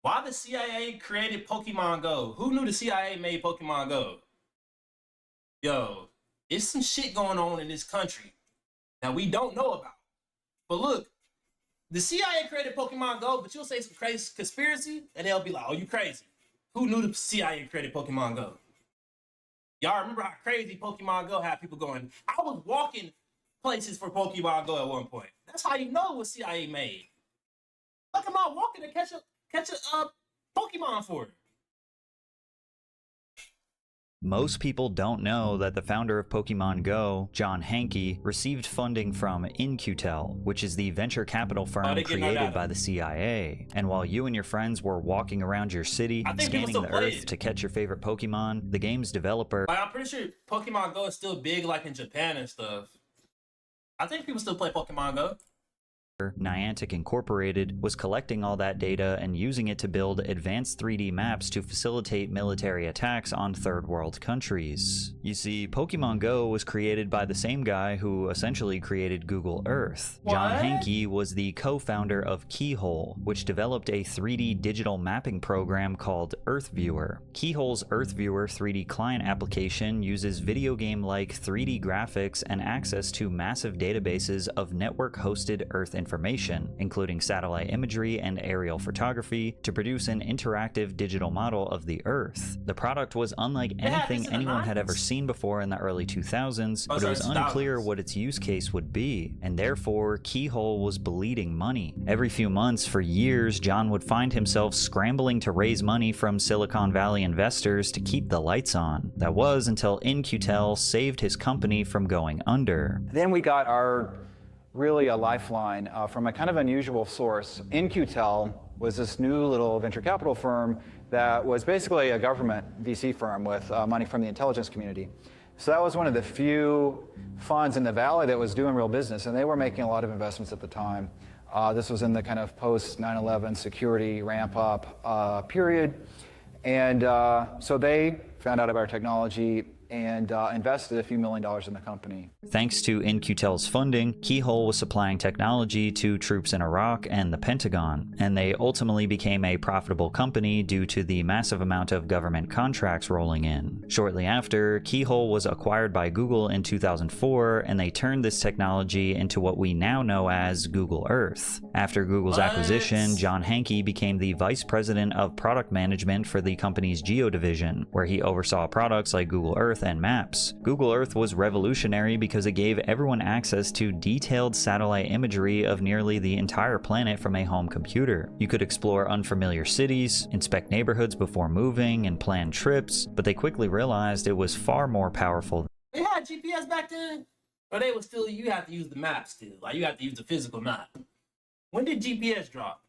Why the CIA created Pokemon Go? Who knew the CIA made Pokemon Go? Yo, it's some shit going on in this country that we don't know about. But look, the CIA created Pokemon Go, but you'll say some crazy conspiracy, and they'll be like, "Oh, you crazy? Who knew the CIA created Pokemon Go?" Y'all remember how crazy Pokemon Go had people going? I was walking places for Pokemon Go at one point. That's how you know it was CIA made. Look at my walking to catch a Pokemon for it. Most people don't know that the founder of Pokemon Go, John Hanke, received funding from In-Q-Tel, which is the venture capital firm created by the CIA. And while you and your friends were walking around your city, scanning the earth to catch your favorite Pokemon, the game's developer... I'm pretty sure Pokemon Go is still big like in Japan and stuff. I think people still play Pokemon Go. Niantic Incorporated was collecting all that data and using it to build advanced 3D maps to facilitate military attacks on third world countries. You see, Pokemon Go was created by the same guy who essentially created Google Earth. John Hanke was the co-founder of Keyhole, which developed a 3D digital mapping program called Earth Viewer. Keyhole's Earth Viewer 3D client application uses video game-like 3D graphics and access to massive databases of network-hosted Earth information, including satellite imagery and aerial photography, to produce an interactive digital model of the Earth. The product was unlike anything anyone had ever seen before in the early 2000s, but it was unclear what its use case would be, and therefore Keyhole was bleeding money. Every few months for years, John would find himself scrambling to raise money from Silicon Valley investors to keep the lights on. That was until In-Q-Tel saved his company from going under. Then we got really a lifeline from a kind of unusual source. In-Q-Tel was this new little venture capital firm that was basically a government VC firm with money from the intelligence community. So that was one of the few funds in the Valley that was doing real business, and they were making a lot of investments at the time. This was in the kind of post 9/11 security ramp up period. And so they found out about our technology and invested a few $1 million in the company. Thanks to In-Q-Tel's funding, Keyhole was supplying technology to troops in Iraq and the Pentagon, and they ultimately became a profitable company due to the massive amount of government contracts rolling in. Shortly after, Keyhole was acquired by Google in 2004, and they turned this technology into what we now know as Google Earth. After Google's acquisition, John Hanke became the vice president of product management for the company's Geo division, where he oversaw products like Google Earth and Maps. Google Earth was revolutionary because it gave everyone access to detailed satellite imagery of nearly the entire planet from a home computer. You could explore unfamiliar cities, inspect neighborhoods before moving, and plan trips, but they quickly realized it was far more powerful. They had GPS back then, but they was still, you have to use the map still. Like, you have to use the physical map. When did GPS drop?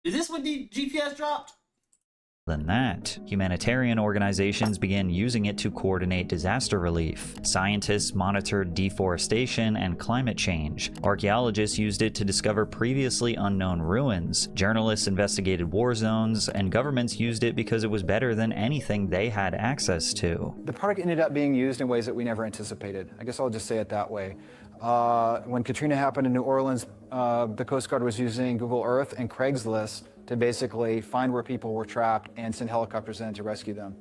Is this when the GPS dropped? Than that, humanitarian organizations began using it to coordinate disaster relief. Scientists monitored deforestation and climate change. Archaeologists used it to discover previously unknown ruins. Journalists investigated war zones, and governments used it because it was better than anything they had access to. The product ended up being used in ways that we never anticipated. I guess I'll just say it that way. When Katrina happened in New Orleans, the Coast Guard was using Google Earth and Craigslist to basically find where people were trapped and send helicopters in to rescue them.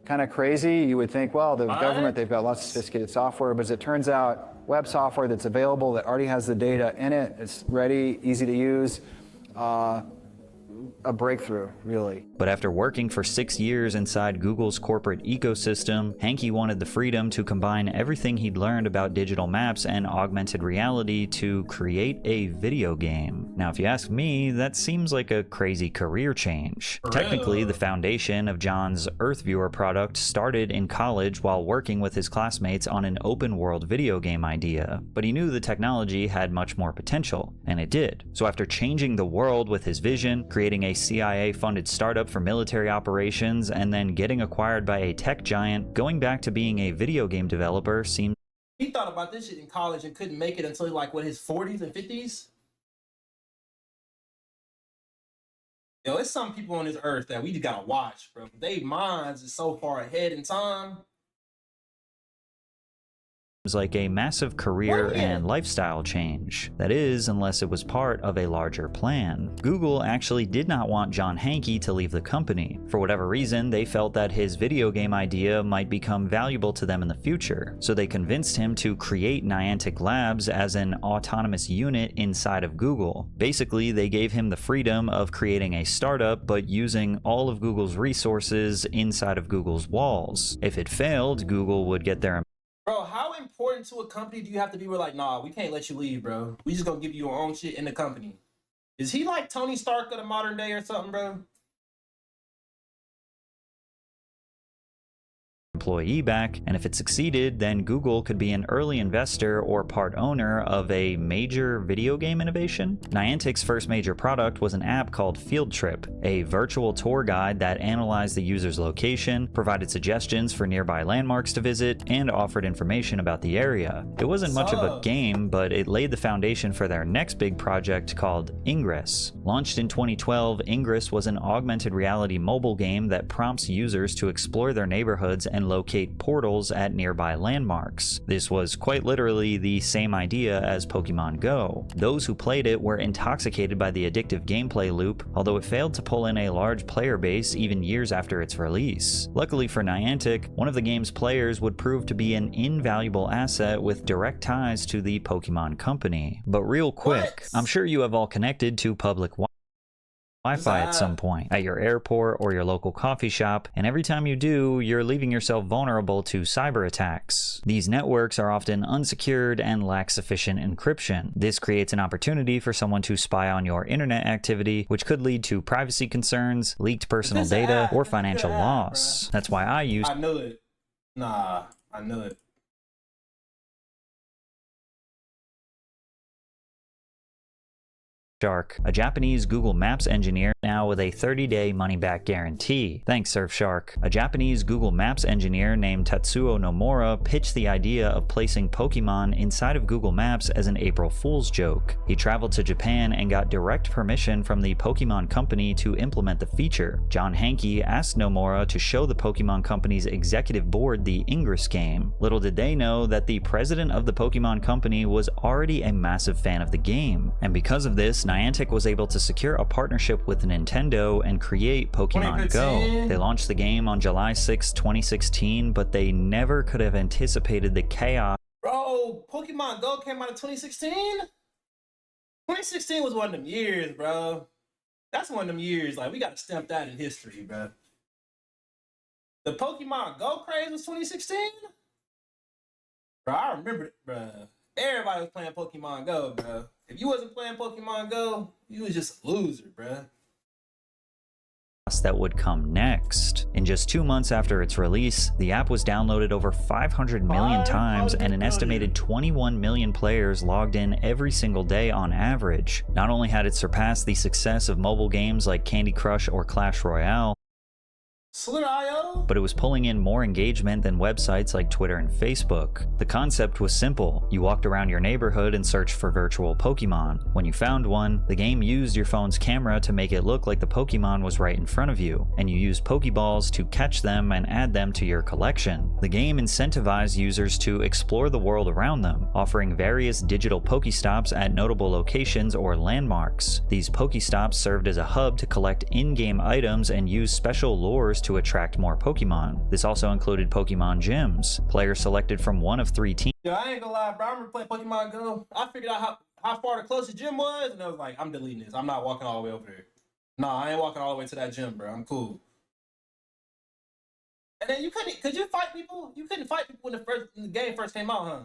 Kind of crazy. You would think, well, the government, they've got lots of sophisticated software, but as it turns out, web software that's available, that already has the data in it, it's ready, easy to use, a breakthrough, really. But after working for 6 years inside Google's corporate ecosystem, Hanke wanted the freedom to combine everything he'd learned about digital maps and augmented reality to create a video game. Now, if you ask me, that seems like a crazy career change. Technically, the foundation of John's Earth Viewer product started in college while working with his classmates on an open-world video game idea, but he knew the technology had much more potential, and it did. So after changing the world with his vision, creating a CIA-funded startup for military operations, and then getting acquired by a tech giant, going back to being a video game developer seemed... He thought about this shit in college and couldn't make it until like, what, his 40s and 50s? Yo, it's some people on this earth that we just gotta watch, bro. They minds is so far ahead in time. like a massive career and lifestyle change. That is, unless it was part of a larger plan. Google actually did not want John Hanke to leave the company. For whatever reason, they felt that his video game idea might become valuable to them in the future, so they convinced him to create Niantic Labs as an autonomous unit inside of Google. Basically, they gave him the freedom of creating a startup, but using all of Google's resources inside of Google's walls. If it failed, Google would get their... Bro, how important to a company do you have to be? We're like, nah, we can't let you leave, bro. We just gonna give you your own shit in the company. Is he like Tony Stark of the modern day or something, bro? Employee back, and if it succeeded, then Google could be an early investor or part owner of a major video game innovation. Niantic's first major product was an app called Field Trip, a virtual tour guide that analyzed the user's location, provided suggestions for nearby landmarks to visit, and offered information about the area. It wasn't much of a game, but it laid the foundation for their next big project called Ingress. Launched in 2012, Ingress was an augmented reality mobile game that prompts users to explore their neighborhoods and locate portals at nearby landmarks. This was quite literally the same idea as Pokémon Go. Those who played it were intoxicated by the addictive gameplay loop, although it failed to pull in a large player base even years after its release. Luckily for Niantic, one of the game's players would prove to be an invaluable asset with direct ties to the Pokémon company. But real quick, I'm sure you have all connected to public Wi-Fi at some point, at your airport or your local coffee shop, and every time you do, you're leaving yourself vulnerable to cyber attacks. These networks are often unsecured and lack sufficient encryption. This creates an opportunity for someone to spy on your internet activity, which could lead to privacy concerns, leaked personal data, or financial loss. That's why I use... I knew it. Nah, I knew it. Surfshark, a Japanese Google Maps engineer now with a 30-day money-back guarantee. Thanks, Surfshark. A Japanese Google Maps engineer named Tatsuo Nomura pitched the idea of placing Pokemon inside of Google Maps as an April Fool's joke. He traveled to Japan and got direct permission from the Pokemon company to implement the feature. John Hanke asked Nomura to show the Pokemon company's executive board the Ingress game. Little did they know that the president of the Pokemon company was already a massive fan of the game, and because of this, Niantic was able to secure a partnership with Nintendo and create Pokémon Go. They launched the game on July 6, 2016, but they never could have anticipated the chaos. Bro, Pokemon Go came out in 2016? 2016 was one of them years, bro. That's one of them years, like, we gotta stamp that in history, bro. The Pokemon Go craze was 2016? Bro, I remember it, bro. Everybody was playing Pokemon Go, bro. If you wasn't playing Pokemon Go, you was just a loser, bro. That would come next. In just 2 months after its release, the app was downloaded over 500 million times and an estimated 21 million players logged in every single day on average. Not only had it surpassed the success of mobile games like Candy Crush or Clash Royale, but it was pulling in more engagement than websites like Twitter and Facebook. The concept was simple. You walked around your neighborhood and searched for virtual Pokemon. When you found one, the game used your phone's camera to make it look like the Pokemon was right in front of you, and you used Pokeballs to catch them and add them to your collection. The game incentivized users to explore the world around them, offering various digital Pokestops at notable locations or landmarks. These Pokestops served as a hub to collect in-game items and use special lures to attract more Pokemon. This also included Pokemon gyms. Players selected from one of 3 teams. Yeah, I ain't gonna lie, bro. I remember playing Pokemon Go. I figured out how far the closest gym was, and I was like, I'm deleting this. I'm not walking all the way over there. Nah, I ain't walking all the way to that gym, bro. I'm cool. And then could you fight people? You couldn't fight people when the game first came out, huh?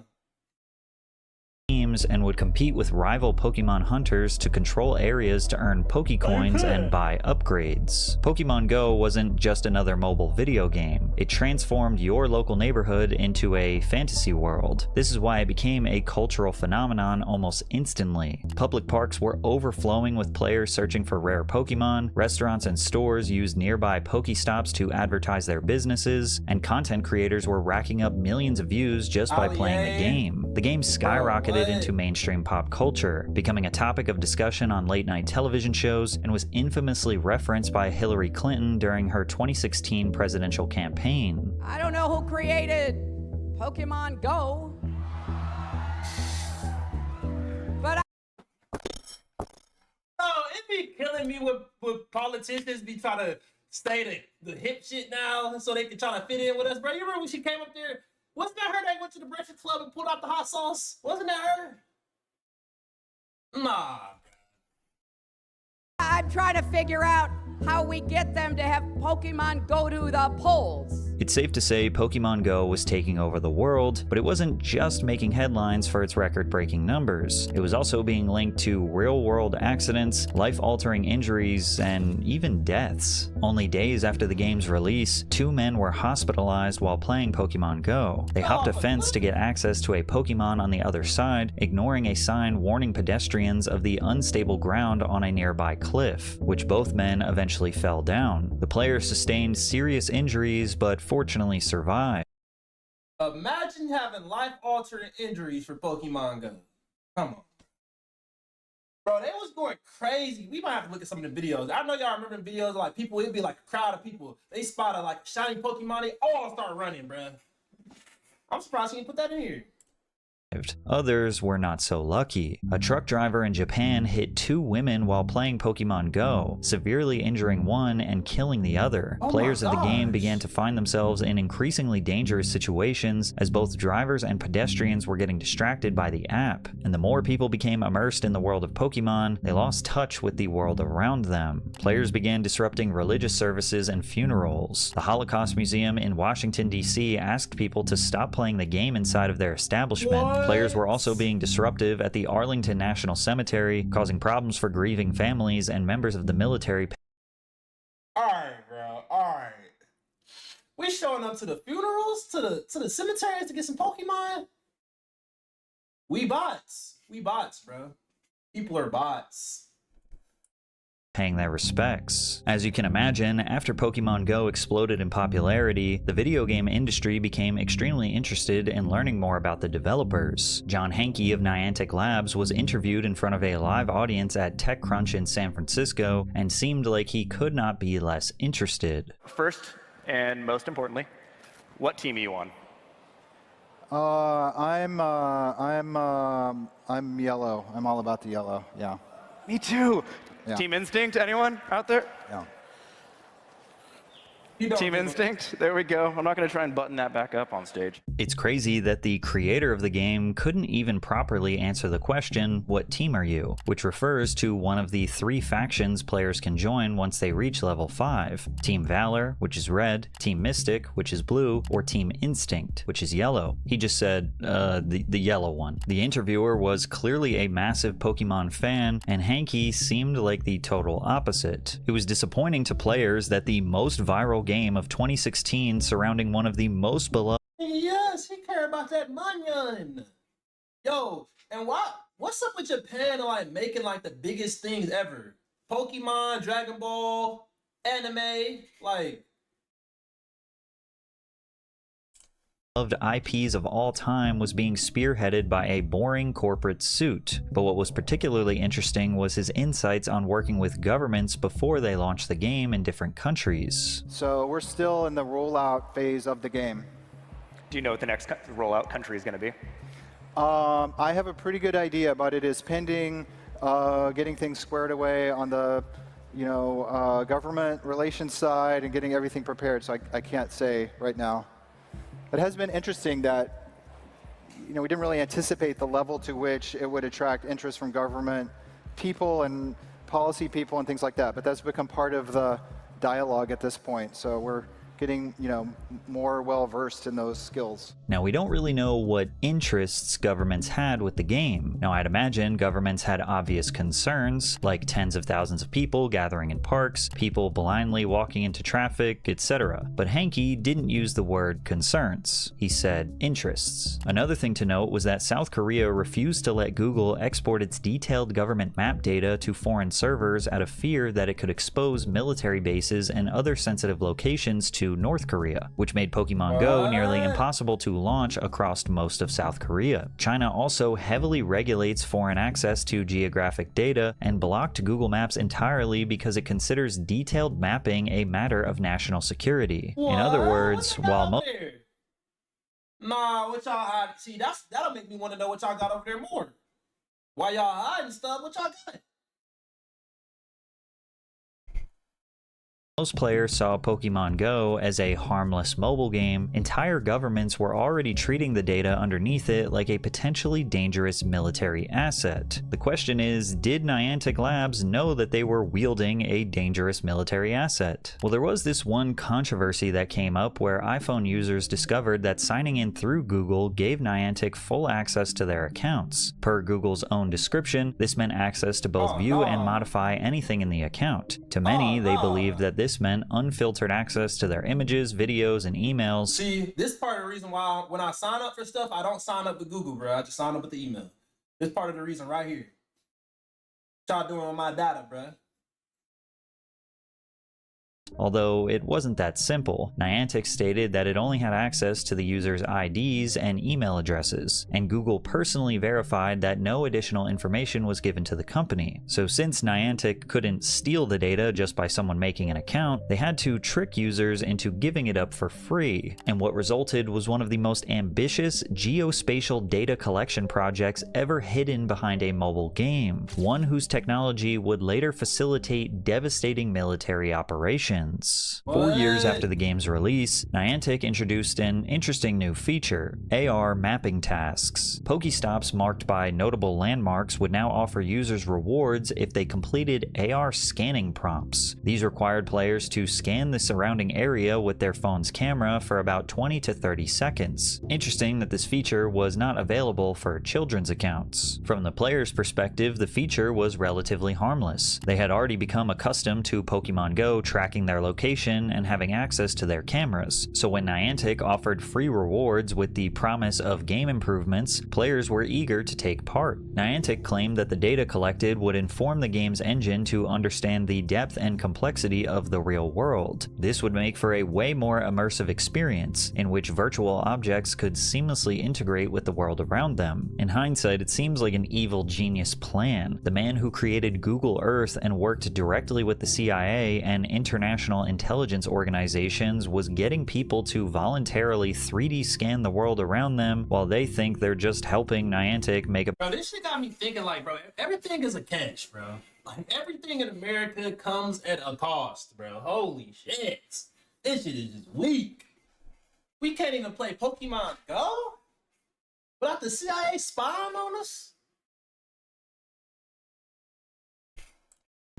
And would compete with rival Pokemon hunters to control areas to earn Pokecoins and buy upgrades. Pokemon Go wasn't just another mobile video game. It transformed your local neighborhood into a fantasy world. This is why it became a cultural phenomenon almost instantly. Public parks were overflowing with players searching for rare Pokemon, restaurants and stores used nearby Pokestops to advertise their businesses, and content creators were racking up millions of views just by playing the game. The game skyrocketed into mainstream pop culture, becoming a topic of discussion on late-night television shows, and was infamously referenced by Hillary Clinton during her 2016 presidential campaign. I don't know who created Pokemon Go, telling me what politicians be trying to say the hip shit now so they can try to fit in with us, bro? You remember when she came up there? Wasn't that her that went to the Breakfast Club and pulled out the hot sauce? Wasn't that her? Nah. I'm trying to figure out how we get them to have Pokemon go to the polls. It's safe to say Pokemon Go was taking over the world, but it wasn't just making headlines for its record-breaking numbers. It was also being linked to real-world accidents, life-altering injuries, and even deaths. Only days after the game's release, 2 men were hospitalized while playing Pokemon Go. They hopped a fence to get access to a Pokemon on the other side, ignoring a sign warning pedestrians of the unstable ground on a nearby cliff, which both men eventually fell down. The player sustained serious injuries, but fortunately survived. Imagine having life-altering injuries for Pokemon Go. Come on. Bro, they was going crazy. We might have to look at some of the videos. I know y'all remember the videos, like people, it'd be like a crowd of people. They spotted like shiny Pokemon, they all start running, bro. I'm surprised you didn't put that in here. Others were not so lucky. A truck driver in Japan hit 2 women while playing Pokemon Go, severely injuring one and killing the other. Players of the game began to find themselves in increasingly dangerous situations as both drivers and pedestrians were getting distracted by the app. And the more people became immersed in the world of Pokemon, they lost touch with the world around them. Players began disrupting religious services and funerals. The Holocaust Museum in Washington, D.C. asked people to stop playing the game inside of their establishment. Players were also being disruptive at the Arlington National Cemetery, causing problems for grieving families and members of the military. Alright, bro. Alright. We showing up to the funerals, to the cemeteries to get some Pokemon? We bots. We bots, bro. People are bots. Paying their respects. As you can imagine, after Pokemon Go exploded in popularity, the video game industry became extremely interested in learning more about the developers. John Hanke of Niantic Labs was interviewed in front of a live audience at TechCrunch in San Francisco and seemed like he could not be less interested. First, and most importantly, what team are you on? I'm yellow. I'm all about the yellow. Yeah. Me too. Yeah. Team Instinct, anyone out there? Yeah. Team Instinct, there we go. I'm not going to try and button that back up on stage. It's crazy that the creator of the game couldn't even properly answer the question, what team are you? Which refers to one of the 3 factions players can join once they reach level 5. Team Valor, which is red, Team Mystic, which is blue, or Team Instinct, which is yellow. He just said, the yellow one. The interviewer was clearly a massive Pokemon fan, and Hanke seemed like the total opposite. It was disappointing to players that the most viral game of 2016 surrounding one of the most beloved. Yes, he care about that Manyan. Yo, and what's up with Japan like making like the biggest things ever? Pokemon, Dragon Ball, anime, like IPs of all time was being spearheaded by a boring corporate suit. But what was particularly interesting was his insights on working with governments before they launched the game in different countries. So we're still in the rollout phase of the game. Do you know what the next rollout country is going to be? I have a pretty good idea, but it is pending getting things squared away on the government relations side and getting everything prepared, so I can't say right now. It has been interesting that we didn't really anticipate the level to which it would attract interest from government people and policy people and things like that, but that's become part of the dialogue at this point, so we're getting more well-versed in those skills. Now, we don't really know what interests governments had with the game. Now, I'd imagine governments had obvious concerns, like tens of thousands of people gathering in parks, people blindly walking into traffic, etc. But Hanke didn't use the word concerns. He said interests. Another thing to note was that South Korea refused to let Google export its detailed government map data to foreign servers out of fear that it could expose military bases and other sensitive locations to North Korea, which made Pokemon Go nearly impossible to launch across most of South Korea. China also heavily regulates foreign access to geographic data and blocked Google Maps entirely because it considers detailed mapping a matter of national security. In other words, while most Nah, what y'all hide? See, that'll make me want to know what y'all got over there more. Why y'all hiding stuff? What y'all got? Most players saw Pokémon Go as a harmless mobile game. Entire governments were already treating the data underneath it like a potentially dangerous military asset. The question is, did Niantic Labs know that they were wielding a dangerous military asset? Well, there was this one controversy that came up where iPhone users discovered that signing in through Google gave Niantic full access to their accounts. Per Google's own description, this meant access to both view and modify anything in the account. To many, they believed that this meant unfiltered access to their images, videos, and emails. See, this part of the reason why when I sign up for stuff, I don't sign up with Google, bro. I just sign up with the email. This part of the reason right here. What y'all doing with my data, bro? Although it wasn't that simple. Niantic stated that it only had access to the user's IDs and email addresses, and Google personally verified that no additional information was given to the company. So since Niantic couldn't steal the data just by someone making an account, they had to trick users into giving it up for free. And what resulted was one of the most ambitious geospatial data collection projects ever hidden behind a mobile game, one whose technology would later facilitate devastating military operations. 4 years after the game's release, Niantic introduced an interesting new feature: AR mapping tasks. Pokestops marked by notable landmarks would now offer users rewards if they completed AR scanning prompts. These required players to scan the surrounding area with their phone's camera for about 20 to 30 seconds. Interesting that this feature was not available for children's accounts. From the player's perspective, the feature was relatively harmless. They had already become accustomed to Pokémon Go tracking their location and having access to their cameras, so when Niantic offered free rewards with the promise of game improvements, players were eager to take part. Niantic claimed that the data collected would inform the game's engine to understand the depth and complexity of the real world. This would make for a way more immersive experience, in which virtual objects could seamlessly integrate with the world around them. In hindsight, it seems like an evil genius plan. The man who created Google Earth and worked directly with the CIA and international intelligence organizations was getting people to voluntarily 3D scan the world around them while they think they're just helping Niantic make a— Bro, this shit got me thinking like, bro, everything is a catch, bro. Like, everything in America comes at a cost, bro. Holy shit. This shit is just weak. We can't even play Pokemon Go without the CIA spying on us?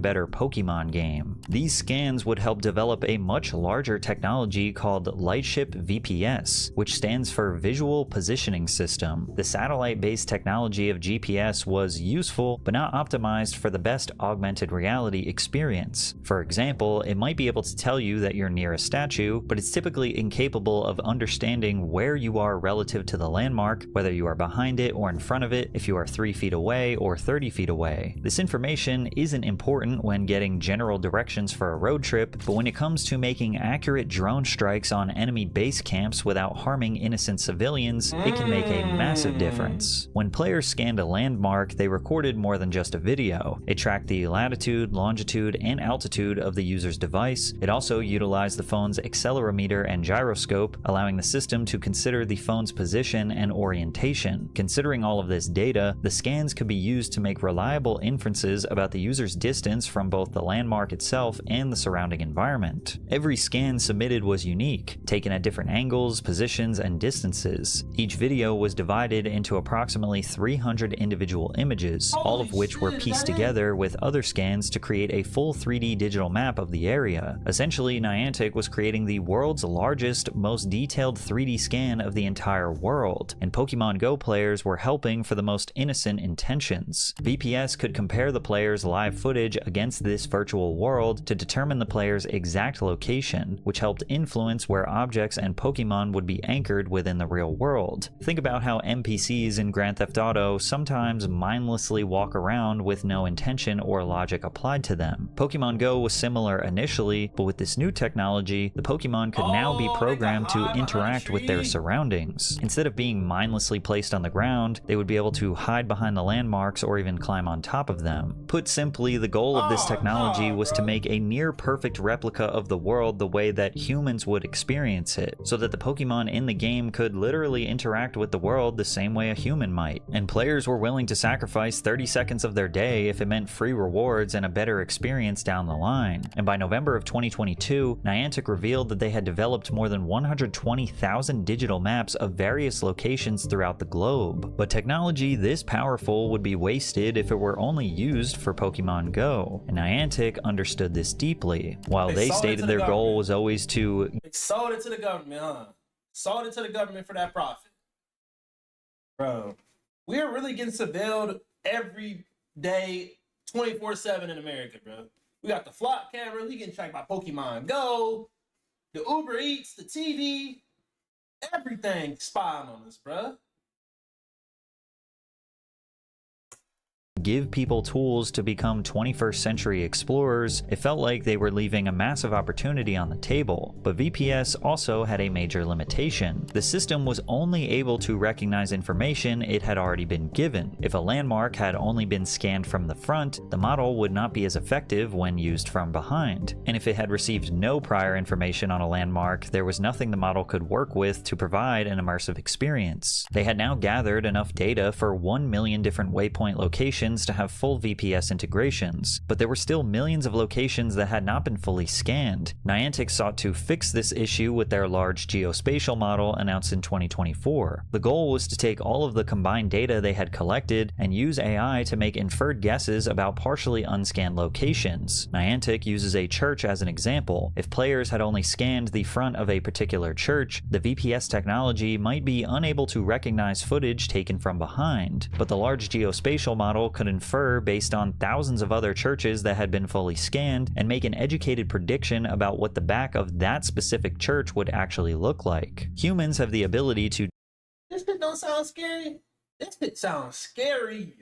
better Pokemon game. These scans would help develop a much larger technology called Lightship VPS, which stands for Visual Positioning System. The satellite-based technology of GPS was useful, but not optimized for the best augmented reality experience. For example, it might be able to tell you that you're near a statue, but it's typically incapable of understanding where you are relative to the landmark, whether you are behind it or in front of it, if you are 3 feet away or 30 feet away. This information isn't important when getting general directions for a road trip, but when it comes to making accurate drone strikes on enemy base camps without harming innocent civilians, it can make a massive difference. When players scanned a landmark, they recorded more than just a video. It tracked the latitude, longitude, and altitude of the user's device. It also utilized the phone's accelerometer and gyroscope, allowing the system to consider the phone's position and orientation. Considering all of this data, the scans could be used to make reliable inferences about the user's distance from both the landmark itself and the surrounding environment. Every scan submitted was unique, taken at different angles, positions, and distances. Each video was divided into approximately 300 individual images, all of which were pieced together with other scans to create a full 3D digital map of the area. Essentially, Niantic was creating the world's largest, most detailed 3D scan of the entire world, and Pokemon Go players were helping for the most innocent intentions. VPS could compare the player's live footage against this virtual world to determine the player's exact location, which helped influence where objects and Pokemon would be anchored within the real world. Think about how NPCs in Grand Theft Auto sometimes mindlessly walk around with no intention or logic applied to them. Pokemon Go was similar initially, but with this new technology, the Pokemon could now be programmed to interact with their surroundings. Instead of being mindlessly placed on the ground, they would be able to hide behind the landmarks or even climb on top of them. Put simply, the goal of this technology was to make a near perfect replica of the world the way that humans would experience it, so that the Pokemon in the game could literally interact with the world the same way a human might. And players were willing to sacrifice 30 seconds of their day if it meant free rewards and a better experience down the line. And by November of 2022, Niantic revealed that they had developed more than 120,000 digital maps of various locations throughout the globe. But technology this powerful would be wasted if it were only used for Pokemon Go, and Niantic understood this deeply. While they stated their goal was always to... They sold it to the government, huh? Sold it to the government for that profit. Bro, we are really getting surveilled every day, 24/7 in America, bro. We got the flock camera, we getting tracked by Pokemon Go, the Uber Eats, the TV, everything spying on us, bro. Give people tools to become 21st century explorers, it felt like they were leaving a massive opportunity on the table. But VPS also had a major limitation. The system was only able to recognize information it had already been given. If a landmark had only been scanned from the front, the model would not be as effective when used from behind. And if it had received no prior information on a landmark, there was nothing the model could work with to provide an immersive experience. They had now gathered enough data for 1 million different waypoint locations to have full VPS integrations, but there were still millions of locations that had not been fully scanned. Niantic sought to fix this issue with their large geospatial model announced in 2024. The goal was to take all of the combined data they had collected and use AI to make inferred guesses about partially unscanned locations. Niantic uses a church as an example. If players had only scanned the front of a particular church, the VPS technology might be unable to recognize footage taken from behind, but the large geospatial model could infer based on thousands of other churches that had been fully scanned and make an educated prediction about what the back of that specific church would actually look like. Humans have the ability to... This shit don't sound scary. This shit sounds scary.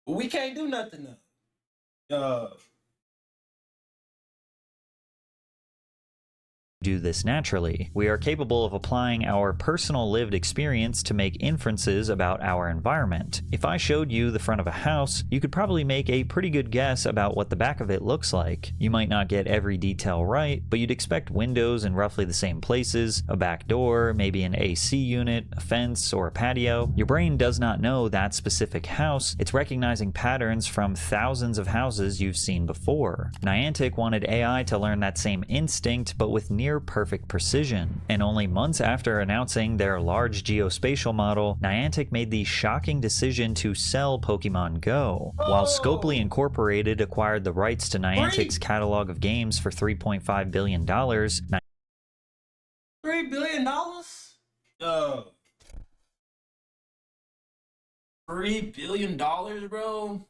But we can't do nothing though. Do this naturally. We are capable of applying our personal lived experience to make inferences about our environment. If I showed you the front of a house, you could probably make a pretty good guess about what the back of it looks like. You might not get every detail right, but you'd expect windows in roughly the same places, a back door, maybe an AC unit, a fence, or a patio. Your brain does not know that specific house, it's recognizing patterns from thousands of houses you've seen before. Niantic wanted AI to learn that same instinct, but with near perfect precision. And only months after announcing their large geospatial model, Niantic made the shocking decision to sell Pokémon Go. While Scopely Incorporated acquired the rights to Niantic's catalog of games for $3.5 billion, $3 billion? $3 billion, bro?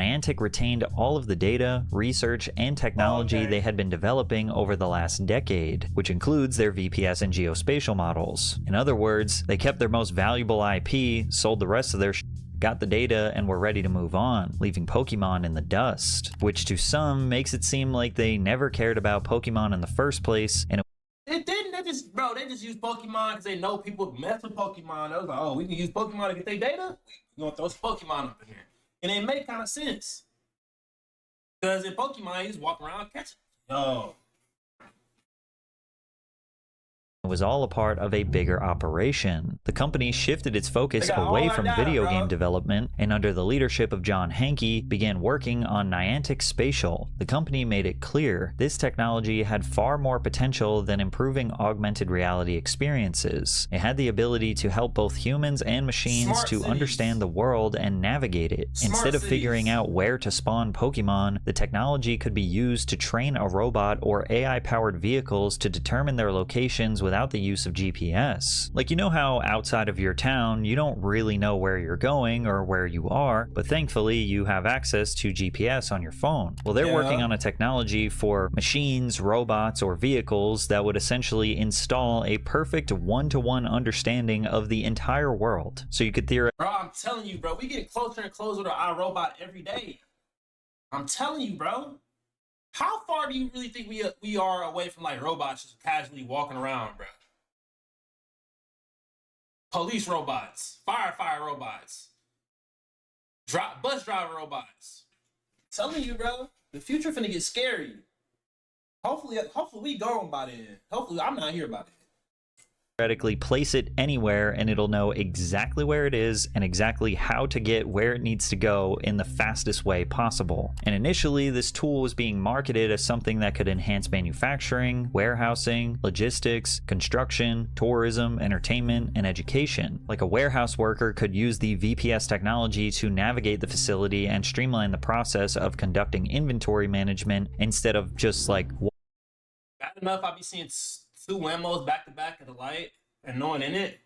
Niantic retained all of the data, research, and technology they had been developing over the last decade, which includes their VPS and geospatial models. In other words, they kept their most valuable IP, sold the rest of their got the data, and were ready to move on, leaving Pokemon in the dust, which to some makes it seem like they never cared about Pokemon in the first place, and it didn't. They just use Pokemon because they know people mess with Pokemon. They was like, oh, we can use Pokemon to get their data? We're going to throw some Pokemon up in here. And it made kind of sense. Because in Pokemon, you just walk around catching. it was all a part of a bigger operation. The company shifted its focus away from video game development, and under the leadership of John Hanke, began working on Niantic Spatial. The company made it clear this technology had far more potential than improving augmented reality experiences. It had the ability to help both humans and machines to understand the world and navigate it. Instead of figuring out where to spawn Pokemon, the technology could be used to train a robot or AI-powered vehicles to determine their locations without the use of GPS. Like, you know how outside of your town, you don't really know where you're going or where you are, but thankfully you have access to GPS on your phone. Well, they're working on a technology for machines, robots, or vehicles that would essentially install a perfect one-to-one understanding of the entire world. So you could theorize. Bro, I'm telling you, bro, we get closer and closer to our robot every day. I'm telling you, bro. How far do you really think we are away from like robots just casually walking around, bro? Police robots, firefighter robots, Bus driver robots. I'm telling you, bro, the future finna get scary. Hopefully we gone by then. Hopefully I'm not here by then. Theoretically place it anywhere and it'll know exactly where it is and exactly how to get where it needs to go in the fastest way possible. And initially, this tool was being marketed as something that could enhance manufacturing, warehousing, logistics, construction, tourism, entertainment, and education. Like a warehouse worker could use the VPS technology to navigate the facility and streamline the process of conducting inventory management instead of just like... Bad enough I be seeing 2 Whammos back to back at the light and no one in it.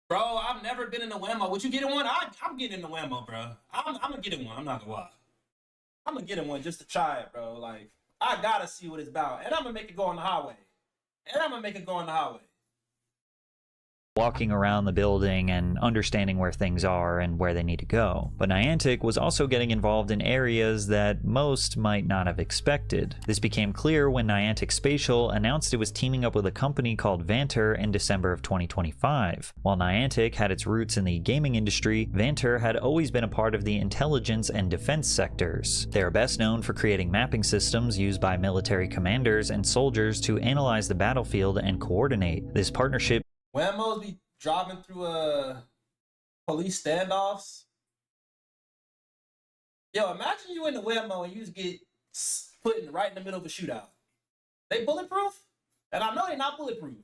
Bro, I've never been in a Whammo. Would you get in one? I'm getting in the Whammo, bro. I'm gonna get in one. I'm not gonna lie. I'm gonna get in one just to try it, bro. Like, I gotta see what it's about. And I'm gonna make it go on the highway. Walking around the building and understanding where things are and where they need to go. But Niantic was also getting involved in areas that most might not have expected. This became clear when Niantic Spatial announced it was teaming up with a company called Vanter in December of 2025. While Niantic had its roots in the gaming industry, Vanter had always been a part of the intelligence and defense sectors. They are best known for creating mapping systems used by military commanders and soldiers to analyze the battlefield and coordinate. This partnership Whammos be driving through police standoffs. Yo, imagine you in the Whammo and you just get put right in the middle of a shootout. They bulletproof? And I know they're not bulletproof.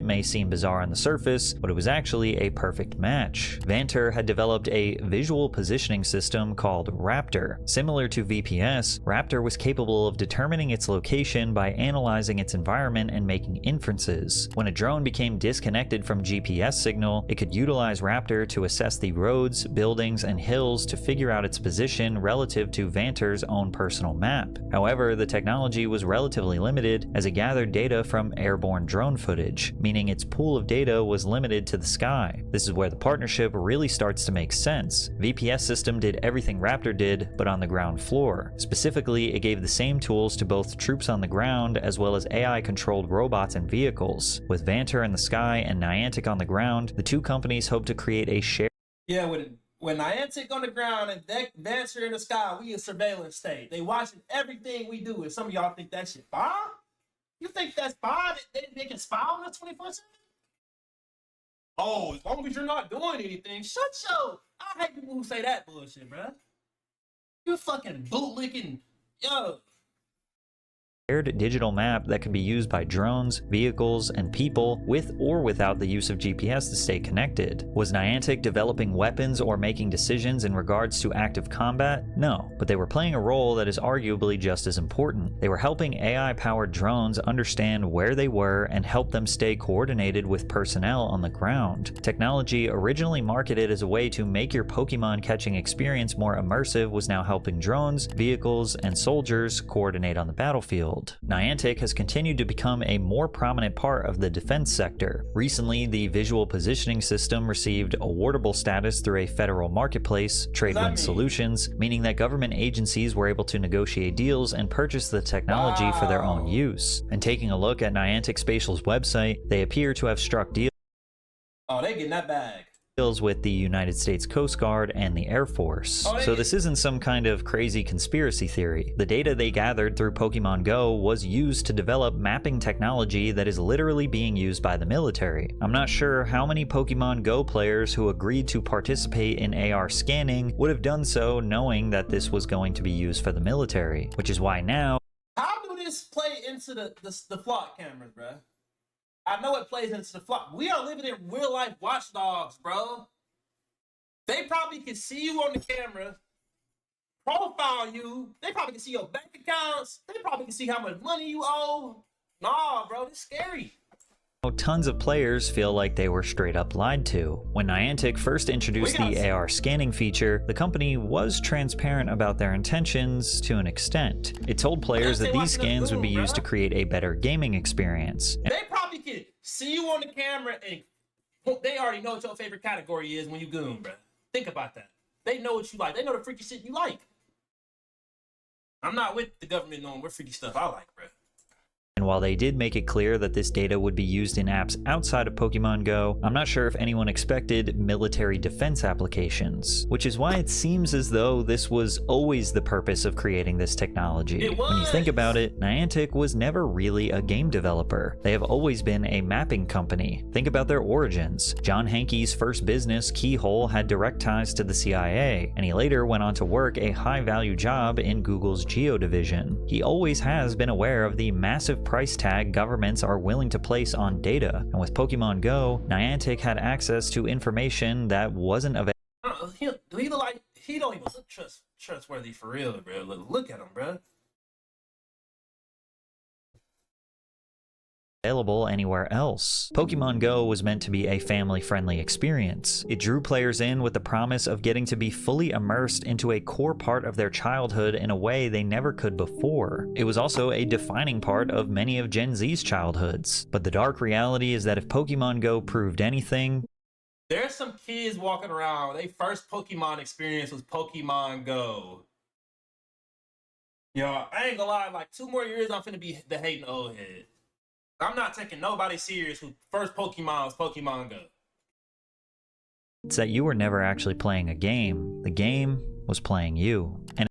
may seem bizarre on the surface, but it was actually a perfect match. Vanter had developed a visual positioning system called Raptor. Similar to VPS, Raptor was capable of determining its location by analyzing its environment and making inferences. When a drone became disconnected from GPS signal, it could utilize Raptor to assess the roads, buildings, and hills to figure out its position relative to Vanter's own personal map. However, the technology was relatively limited as it gathered data from airborne drone footage, meaning its pool of data was limited to the sky. This is where the partnership really starts to make sense. VPS system did everything Raptor did, but on the ground floor. Specifically, it gave the same tools to both troops on the ground as well as AI-controlled robots and vehicles. With Vanter in the sky and Niantic on the ground, the two companies hope to create a shared... Yeah, when Niantic on the ground and Vanter in the sky, we a surveillance state. They watching everything we do, and some of y'all think that shit fine? You think that's fine? They can spy on us 24/7? Oh, as long as you're not doing anything, shut your... I hate people who say that bullshit, bruh. You fucking bootlicking... Yo... digital map that can be used by drones, vehicles, and people with or without the use of GPS to stay connected. Was Niantic developing weapons or making decisions in regards to active combat? No, but they were playing a role that is arguably just as important. They were helping AI-powered drones understand where they were and help them stay coordinated with personnel on the ground. Technology originally marketed as a way to make your Pokemon catching experience more immersive was now helping drones, vehicles, and soldiers coordinate on the battlefield. Niantic has continued to become a more prominent part of the defense sector. Recently, the visual positioning system received awardable status through a federal marketplace, TradeWind Solutions, meaning that government agencies were able to negotiate deals and purchase the technology for their own use. And taking a look at Niantic Spatial's website, they appear to have struck deals. Oh, they getting that bag. With the United States Coast Guard and the Air Force. So this isn't some kind of crazy conspiracy theory. The data they gathered through Pokemon Go was used to develop mapping technology that is literally being used by the military. I'm not sure how many Pokemon Go players who agreed to participate in AR scanning would have done so knowing that this was going to be used for the military, which is why now... How do this play into the flock cameras, bruh? I know it plays into the flock. We are living in real life watchdogs, bro. They probably can see you on the camera, profile you. They probably can see your bank accounts. They probably can see how much money you owe. Nah, bro, it's scary. Tons of players feel like they were straight up lied to. When Niantic first introduced the AR scanning feature, the company was transparent about their intentions to an extent. It told players that these scans would be used to create a better gaming experience. They probably can see you on the camera and they already know what your favorite category is when you goon, bro. Think about that. They know what you like. They know the freaky shit you like. I'm not with the government knowing what freaky stuff I like, bro. And while they did make it clear that this data would be used in apps outside of Pokemon Go, I'm not sure if anyone expected military defense applications, which is why it seems as though this was always the purpose of creating this technology. When you think about it, Niantic was never really a game developer. They have always been a mapping company. Think about their origins. John Hankey's first business, Keyhole, had direct ties to the CIA, and he later went on to work a high-value job in Google's Geo division. He always has been aware of the massive price tag governments are willing to place on data, and with Pokemon Go, Niantic had access to information that wasn't available. Do he look like he don't even look trustworthy for real, bro? Look at him, bro. Available anywhere else. Pokemon Go was meant to be a family-friendly experience. It drew players in with the promise of getting to be fully immersed into a core part of their childhood in a way they never could before. It was also a defining part of many of Gen Z's childhoods. But the dark reality is that if Pokemon Go proved anything, there's some kids walking around, their first Pokemon experience was Pokemon Go. Yo, I ain't gonna lie, like 2 more years I'm finna be the hating old head. I'm not taking nobody serious who first Pokemon was Pokemon Go. it's that you were never actually playing a game. The game was playing you. And